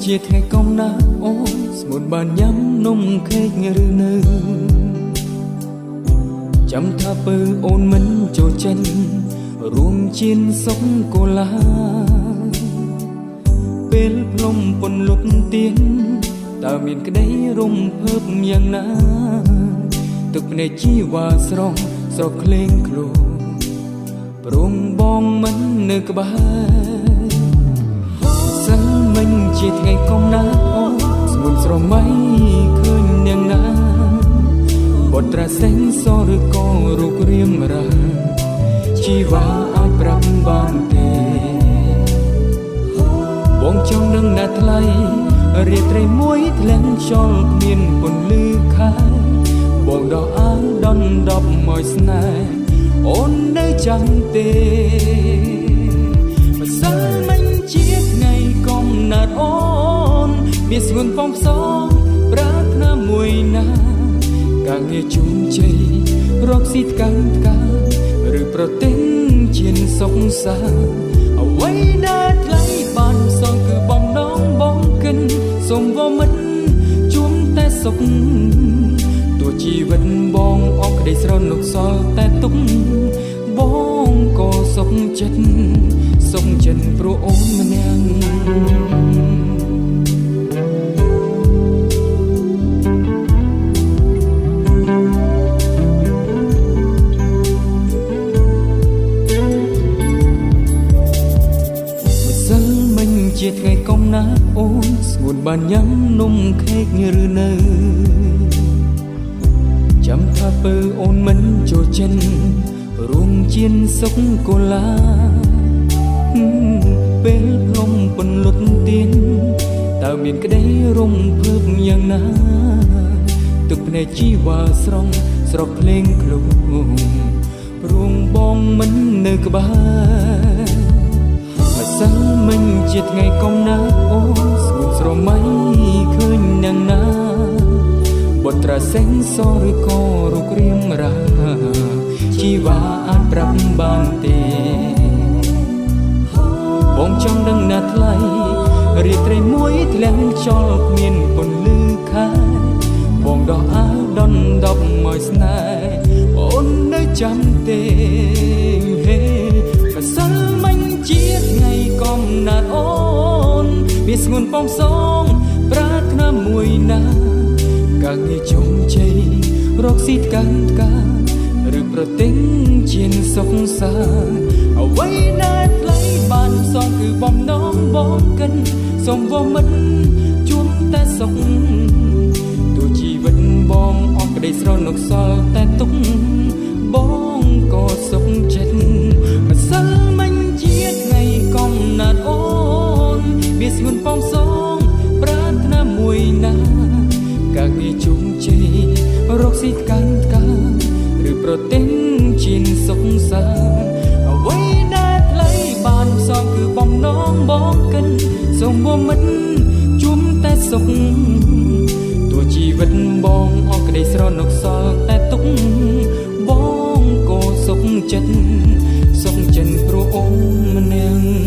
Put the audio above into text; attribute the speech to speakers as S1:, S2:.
S1: ជាថ្ងៃកុំណាអូនស្មុនបានញ៉ាំនំខេកឬនៅចាំថាពើអូនមិនចូលចិនរួមជៀនសុកកូឡាពេលភ្នំពន្លត់ទៀនតើមានក្តីរំភើបយ៉ាងណាទឹកភ្នែកជីវ៉ាស្រស់ស្រកក្លែងខ្លួនព្រមបងមិននៅក្បែរសិនមិញជាថ្ងៃកុំណាអូនស្មុនស្រមៃឃើញនាងណាបុត្រាសេងសឬក៏រូបរាងរាជីវ៉ាអាចប្រាប់បានទេបងចង់នឹងណាថ្លៃរាត្រីមួយធ្លាក់ខ្យល់គ្មានពន្លឺខែបងដកអាវដនដប់មកស្នេហ៍អូននៅចាំទេម្សិលមិញជាថ្ងៃកំណត់អូនមានស្ងួនបំផ្សងប្រាថ្នាមួយណាការងារជូនជ័យរកស៊ីកាន់ការឬប្រទិញជាសុខសាអ្វីដែលថ្លៃបានសងគឺបំណងបងកិនសូមវមិតជួមតែសុខទោះជីវិតបងអស់ក្តីស្រណុកសល់តែទុកបងក៏សុខចិត្តព្រោះអូនម្នាក់ជាថ្ងៃកុំណាអូនស្ងួនបានញ៉ាំនំខេកឬនៅចាំថាពើអូនមិនចូលចិនរួមជៀនសុកកូឡាពេលភ្នំពន្លត់ទៀនតើមានក្តីរំភើបយ៉ាងណាទឹកភ្នែកជីវ៉ាស្រស់ស្រកភ្លេងខ្លួនព្រមបងមិននៅក្បែរម្សិលមិញជាថ្ងៃកុំណាអូនស្ងួនស្រមៃឃើញនាងណាបុត្រាសេងសឬក៏រូបរាងរាជីវ៉ាអាចប្រាប់បានទេបងចង់ដឹងណាថ្លៃរាត្រីមួយធ្លាក់ខ្យល់គ្មានពន្លឺខែបងដោះអាវដនដប់មកស្នេហ៍អូននៅចាំទេម្សិលមិញជាថ្ងៃកំណត់អូនមានស្ងួនបំសងប្រាថ្នាមួយណាការងារជុំជ័យរកស៊ីកាន់ការឬប្រទិញជាសុខសាអ្វីដែលថ្លៃបានសងគឺបំណងបងកិនសូមវមិតជួនតែសុខទោះជីវិតបងអស់ក្តីស្រណុកសល់តែទុកបងក៏សុខចិត្តម្សិលមិញជាថ្ងៃកំណត់អូនមានស្ងួនបំសងប្រាថ្នាមួយណាការងារជុំជ័យរកស៊ីកាន់ការឬប្រទិញជាសុខសាអ្វីដែលថ្លៃបានសងគឺបំណងបងកិនសូមវមិតជួមតែសុខទោះជីវិតបងអស់ក្តីស្រណុកសល់តែទុកបងក៏សុខចិត្តព្រោះអូនម្នាក់